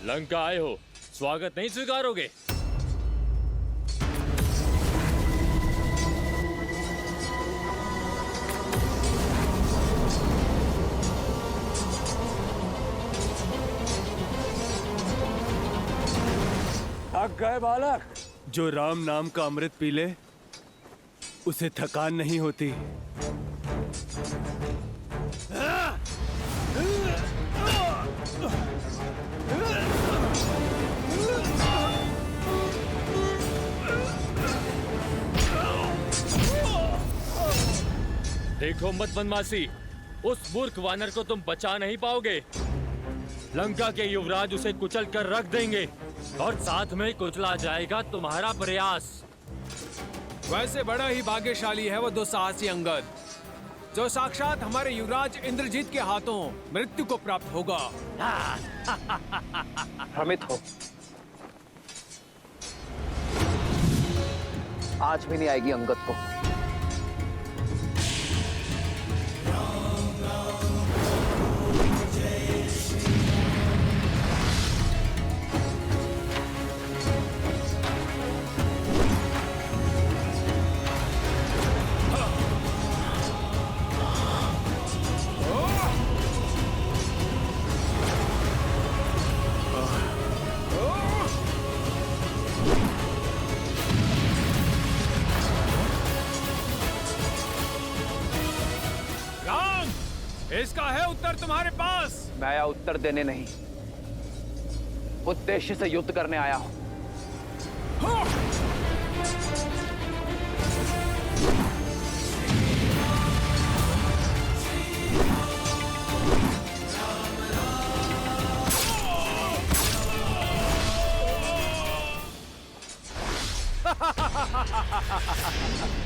लंका आए हो, स्वागत नहीं स्वीकारोगे? थक गए बालक? जो राम नाम का अमृत पी ले उसे थकान नहीं होती। देखो मत बनवासी, उस मूर्ख वानर को तुम बचा नहीं पाओगे। लंका के युवराज उसे कुचल कर रख देंगे और साथ में कुचला जाएगा तुम्हारा प्रयास। वैसे बड़ा ही भाग्यशाली है वो दुस्साहसी अंगद, जो साक्षात हमारे युवराज इंद्रजीत के हाथों मृत्यु को प्राप्त होगा। भ्रमित हो, आज भी नहीं आएगी अंगद को। इसका है उत्तर तुम्हारे पास। मैं आया उत्तर देने नहीं, उद्देश्य से युद्ध करने आया हूं।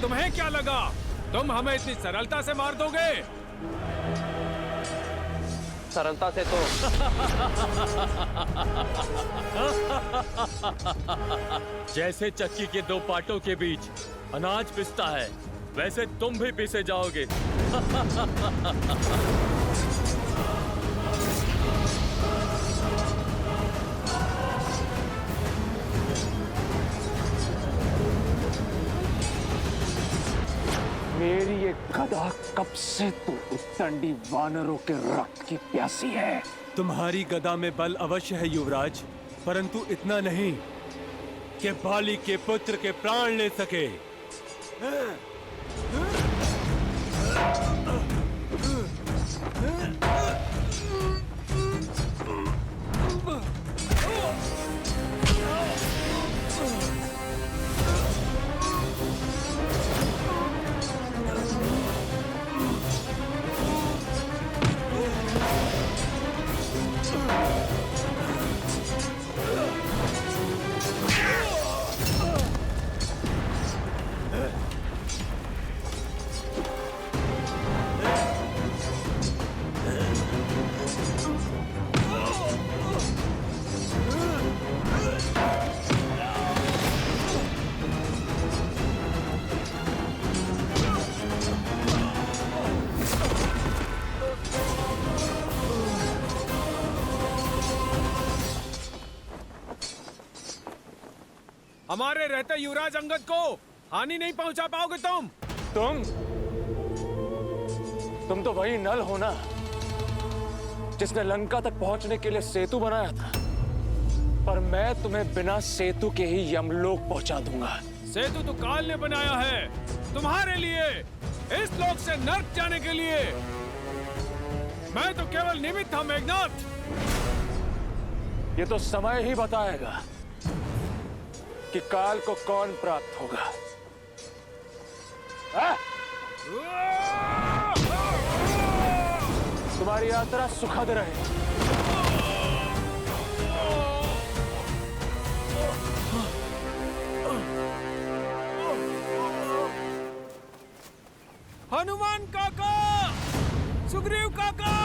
तुम्हें क्या लगा तुम हमें इतनी सरलता से मार दोगे? सरलता से तो जैसे चक्की के दो पाटों के बीच अनाज पिसता है, वैसे तुम भी पिसे जाओगे। मेरी ये गदा कब से तो उत्तंडी वानरों के रक्त की प्यासी है। तुम्हारी गदा में बल अवश्य है युवराज, परंतु इतना नहीं कि बाली के पुत्र के प्राण ले सके। हमारे रहते युवराज अंगद को हानि नहीं पहुंचा पाओगे तुम। तुम तो वही नल हो ना जिसने लंका तक पहुंचने के लिए सेतु बनाया था, पर मैं तुम्हें बिना सेतु के ही यमलोक पहुंचा दूंगा। सेतु तो काल ने बनाया है तुम्हारे लिए, इस लोक से नर्क जाने के लिए। मैं तो केवल निमित्त था मेघनाथ। ये तो समय ही बताएगा कि काल को कौन प्राप्त होगा। तुम्हारी यात्रा सुखद रहे। हनुमान काका, सुग्रीव काका,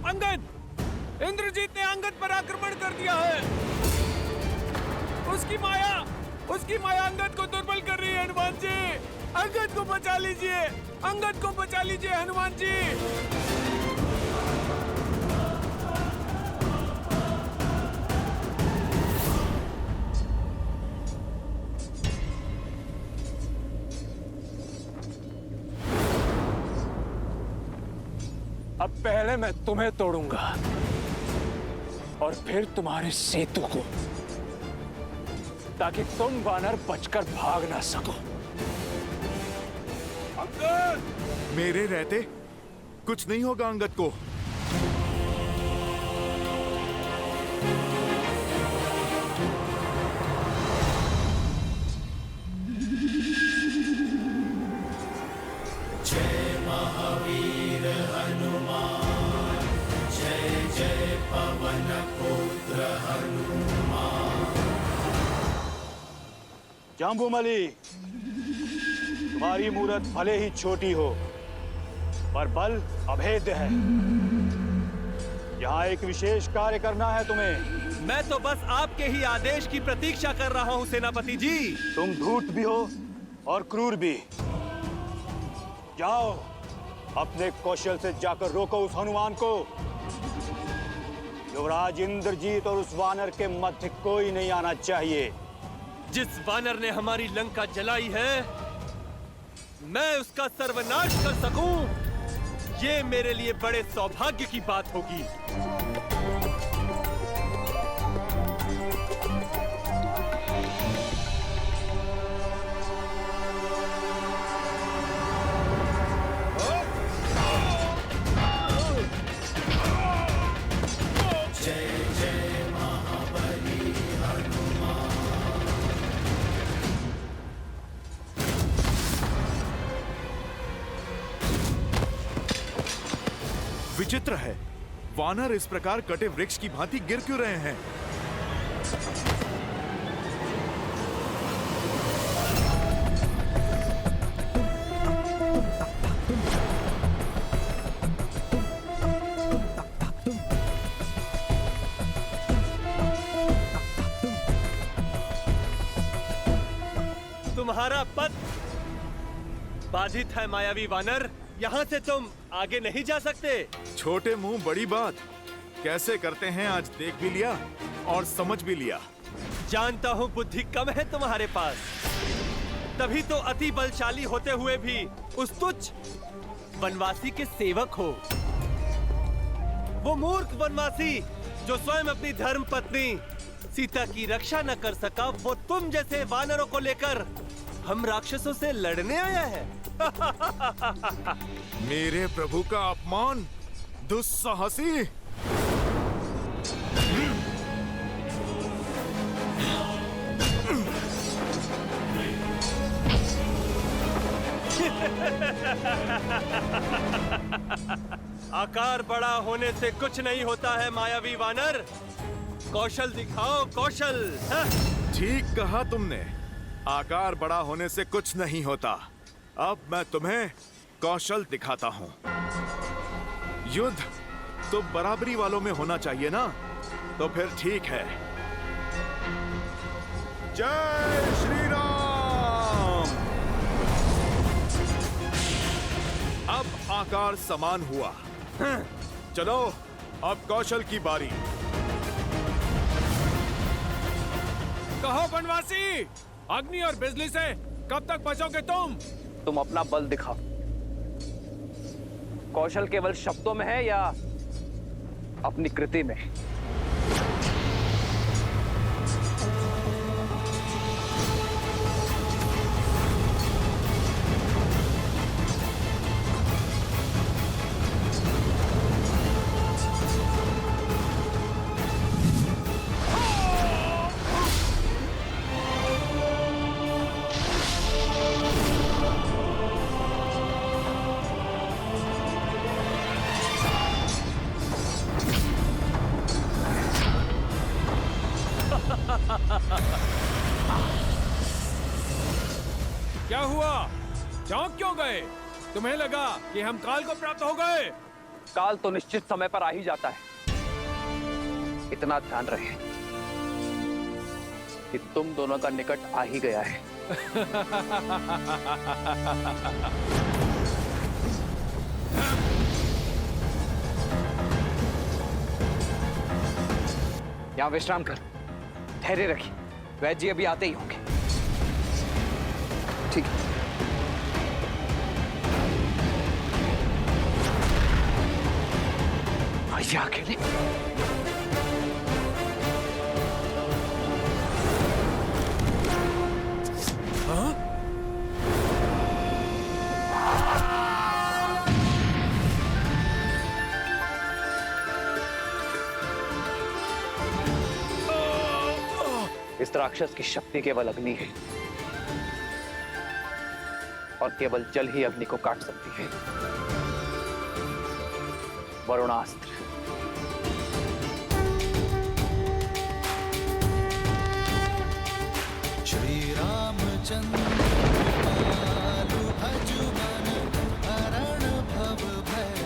अंगद, इंद्रजीत ने अंगद पर आक्रमण कर दिया है। उसकी माया अंगद को दुर्बल कर रही है। हनुमान जी, अंगद को बचा लीजिए, अंगद को बचा लीजिए हनुमान जी। पहले मैं तुम्हें तोड़ूंगा और फिर तुम्हारे सेतु को, ताकि तुम वानर बचकर भाग ना सको। मेरे रहते कुछ नहीं होगा अंगद को। जय महावीर हनुमान, जय जय पवन पुत्र हनुमान। जाम्बूमली, तुम्हारी मूरत भले ही छोटी हो पर बल अभेद्य है। यहाँ एक विशेष कार्य करना है तुम्हें। मैं तो बस आपके ही आदेश की प्रतीक्षा कर रहा हूँ सेनापति जी। तुम धूर्त भी हो और क्रूर भी। जाओ, अपने कौशल से जाकर रोको उस हनुमान को। युवराज इंद्रजीत और उस वानर के मध्य कोई नहीं आना चाहिए। जिस वानर ने हमारी लंका जलाई है, मैं उसका सर्वनाश कर सकूं, ये मेरे लिए बड़े सौभाग्य की बात होगी। विचित्र है, वानर इस प्रकार कटे वृक्ष की भांति गिर क्यों रहे हैं? तुम्हारा पथ बाधित है मायावी वानर, यहाँ से तुम आगे नहीं जा सकते। छोटे मुंह बड़ी बात कैसे करते हैं, आज देख भी लिया और समझ भी लिया। जानता हूँ बुद्धि कम है तुम्हारे पास, तभी तो अति बलशाली होते हुए भी उस तुच्छ वनवासी के सेवक हो। वो मूर्ख वनवासी जो स्वयं अपनी धर्म पत्नी सीता की रक्षा न कर सका, वो तुम जैसे वानरों को लेकर हम राक्षसों से लड़ने आया है। मेरे प्रभु का अपमान, दुस्साहसी। आकार बड़ा होने से कुछ नहीं होता है मायावी वानर, कौशल दिखाओ, कौशल। ठीक कहा तुमने, आकार बड़ा होने से कुछ नहीं होता। अब मैं तुम्हें कौशल दिखाता हूँ। युद्ध तो बराबरी वालों में होना चाहिए ना, तो फिर ठीक है। जय श्री राम। अब आकार समान हुआ। चलो, अब कौशल की बारी। कहो वनवासी, अग्नि और बिजली से कब तक बचोगे तुम? तुम अपना बल दिखाओ। कौशल केवल शब्दों में है या अपनी कृति में? क्या हुआ? चौंक क्यों गए? तुम्हें लगा कि हम काल को प्राप्त हो गए? काल तो निश्चित समय पर आ ही जाता है। इतना ध्यान रहे कि तुम दोनों का निकट आ ही गया है। यहां विश्राम कर, धैर्य रखिए, वैद्य जी अभी आते ही होंगे। ठीक है। कैसे अकेले? इस राक्षस की शक्ति केवल अग्नि है और केवल जल ही अग्नि को काट सकती है। वरुणास्त्र। श्री रामचंद्र कृपालु भजुमन हरण भव भय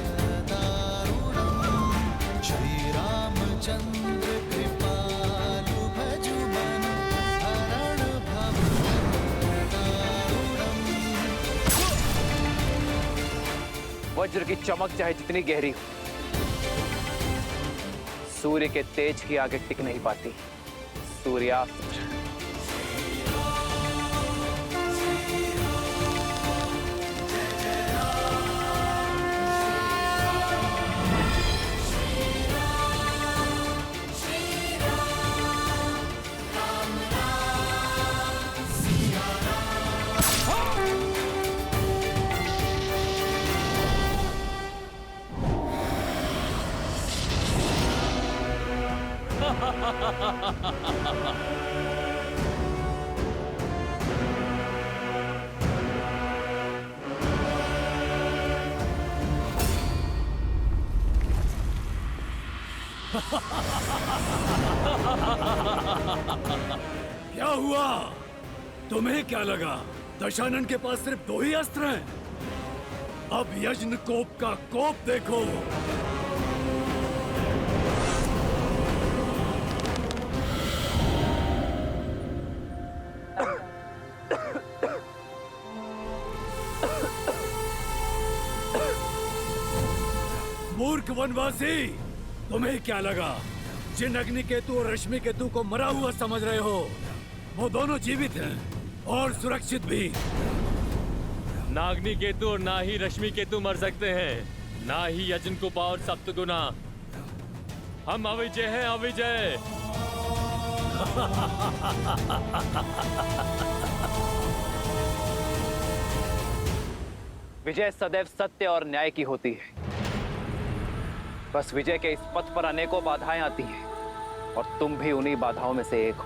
दारुणम्। श्री रामचंद्र कृपालु भजुमन हरण भव भय दारुणम्। वज्र की चमक चाहे जितनी गहरी हो, सूर्य के तेज की आगे टिक नहीं पाती। सूर्यास्त्र। क्या हुआ? तुम्हें क्या लगा दशानन के पास सिर्फ 2 ही अस्त्र हैं? अब यज्ञ कोप का कोप देखो। मूर्ख वनवासी, तुम्हें क्या लगा जिन अग्नि केतु और रश्मि केतु को मरा हुआ समझ रहे हो, वो दोनों जीवित हैं और सुरक्षित भी। ना अग्नि केतु और ना ही रश्मि केतु मर सकते हैं, ना ही यजनकुपा और सप्तगुना। हम अविजय हैं, अविजय। विजय सदैव सत्य और न्याय की होती है। बस विजय के इस पथ पर अनेकों बाधाएं आती हैं और तुम भी उन्हीं बाधाओं में से एक हो।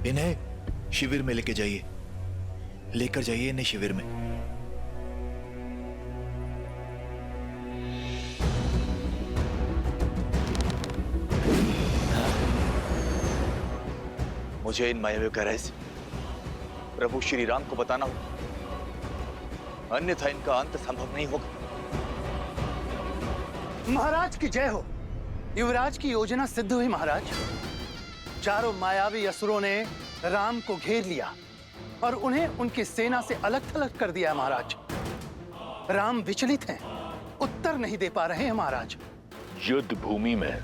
इन्हें शिविर में लेके जाइए, लेकर जाइए इन्हें शिविर में। मुझे इन मायावियों का रहस्य प्रभु श्री राम को बताना होगा, अन्यथा इनका अंत संभव नहीं होगा। महाराज की जय हो। युवराज की योजना सिद्ध हुई महाराज। चारों मायावी असुरों ने राम को घेर लिया और उन्हें उनकी सेना से अलग थलग कर दिया महाराज। राम विचलित हैं, उत्तर नहीं दे पा रहे हैं महाराज। युद्ध भूमि में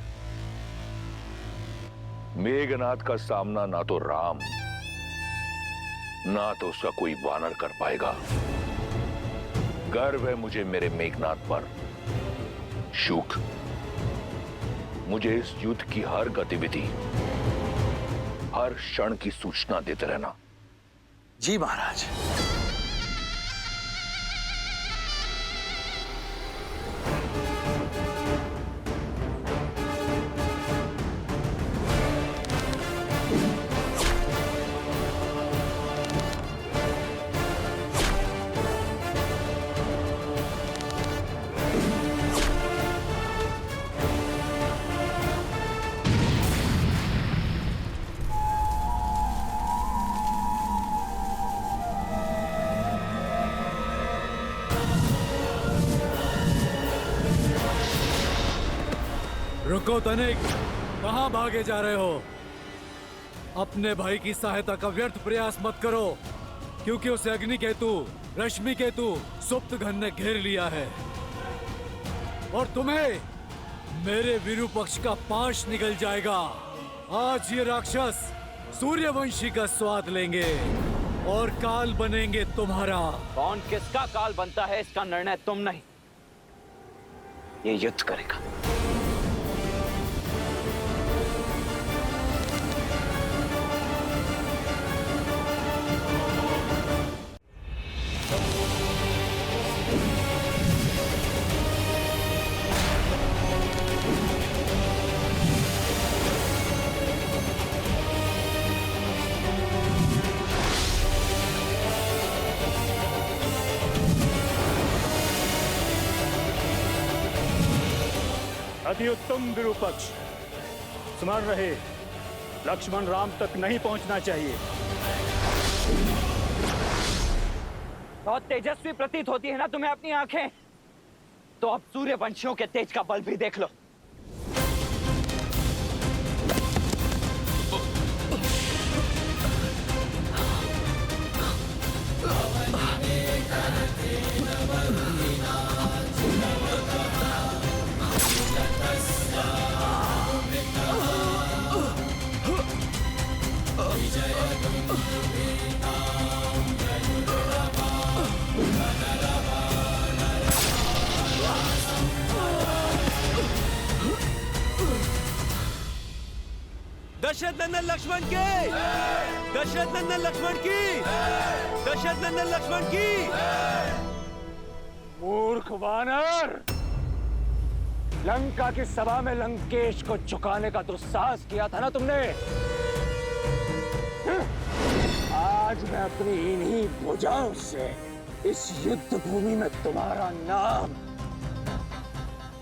मेघनाथ का सामना ना तो राम ना तो उसका कोई वानर कर पाएगा। गर्व है मुझे मेरे मेघनाथ पर। शुक, मुझे इस युद्ध की हर गतिविधि, हर क्षण की सूचना देते रहना। जी महाराज। रुको तनिक, कहां भागे जा रहे हो? अपने भाई की सहायता का व्यर्थ प्रयास मत करो। क्योंकि उसे अग्नि केतु, रश्मि केतु सुप्त घन ने घेर लिया है और तुम्हें मेरे विरूपक्ष का पाश निकल जाएगा। आज ये राक्षस सूर्यवंशी का स्वाद लेंगे और काल बनेंगे तुम्हारा। कौन किसका काल बनता है इसका निर्णय तुम नहीं, ये युद्ध करेगा। अति उत्तम विरूपक्ष, स्मरण रहे लक्ष्मण राम तक नहीं पहुंचना चाहिए। बहुत तेजस्वी प्रतीत होती है ना तुम्हें अपनी आंखें, तो अब सूर्यवंशियों के तेज का बल भी देख लो। दशरथ नंदन लक्ष्मण की, दशरथ नंदन लक्ष्मण की, दशरथ नंदन लक्ष्मण की। मूर्ख वानर, लंका की सभा में लंकेश को झुकाने का दुस्साहस किया था ना तुमने। आज मैं अपनी इन्हीं भुजाओं से इस युद्ध भूमि में तुम्हारा नाम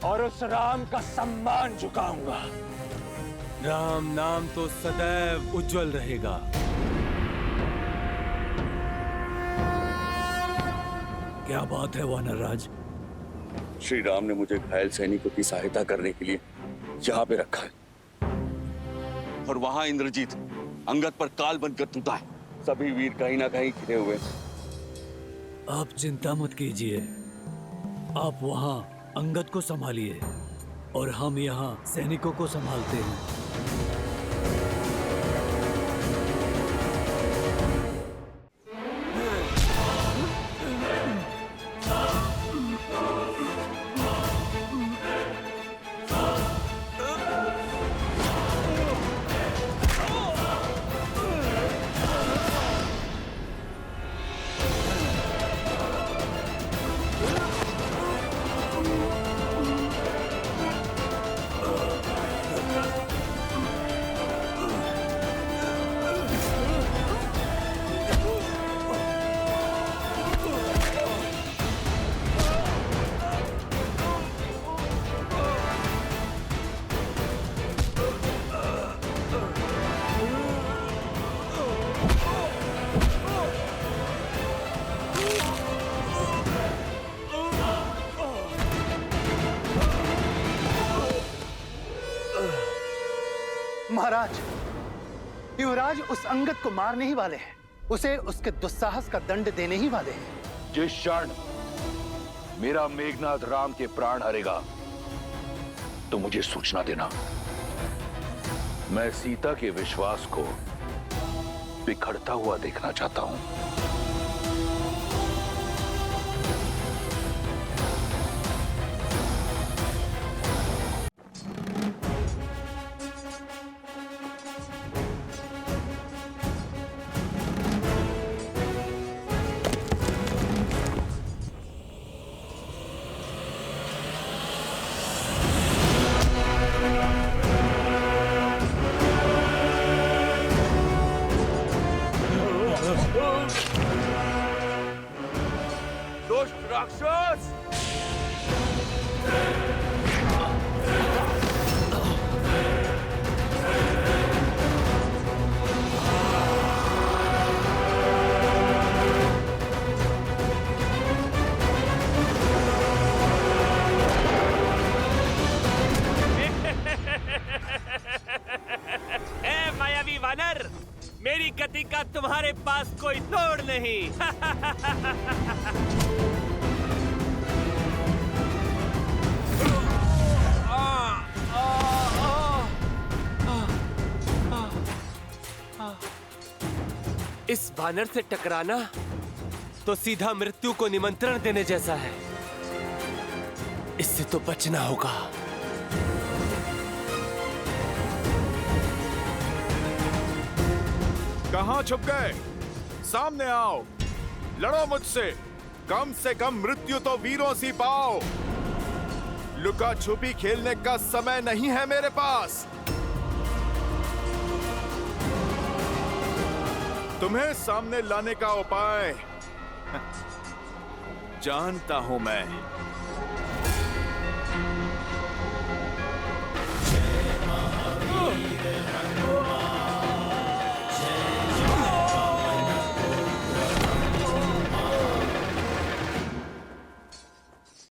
और उस राम का सम्मान झुकाऊंगा। राम नाम तो सदैव उज्जवल रहेगा। क्या बात है वानर राज? श्री राम ने मुझे घायल सैनिकों की सहायता करने के लिए यहाँ पे रखा है और वहां इंद्रजीत अंगद पर काल बनकर टूटा है। सभी वीर कहीं ना कहीं घिरे हुए। आप चिंता मत कीजिए, आप वहाँ अंगद को संभालिए और हम यहाँ सैनिकों को संभालते हैं। महाराज, युवराज उस अंगद को मारने ही वाले हैं, उसे उसके दुस्साहस का दंड देने ही वाले हैं। जिस क्षण मेरा मेघनाथ राम के प्राण हरेगा तो मुझे सूचना देना। मैं सीता के विश्वास को बिखरता हुआ देखना चाहता हूं। दुष्ट राक्षस! ए मायावी वानर, मेरी गति का तुम्हारे पास कोई तोड़ नहीं। इस वानर से टकराना तो सीधा मृत्यु को निमंत्रण देने जैसा है। इससे तो बचना होगा। कहां छुप गए? सामने आओ, लड़ो मुझसे। कम से कम मृत्यु तो वीरों सी पाओ। लुका छुपी खेलने का समय नहीं है मेरे पास। तुम्हें सामने लाने का उपाय जानता हूं मैं।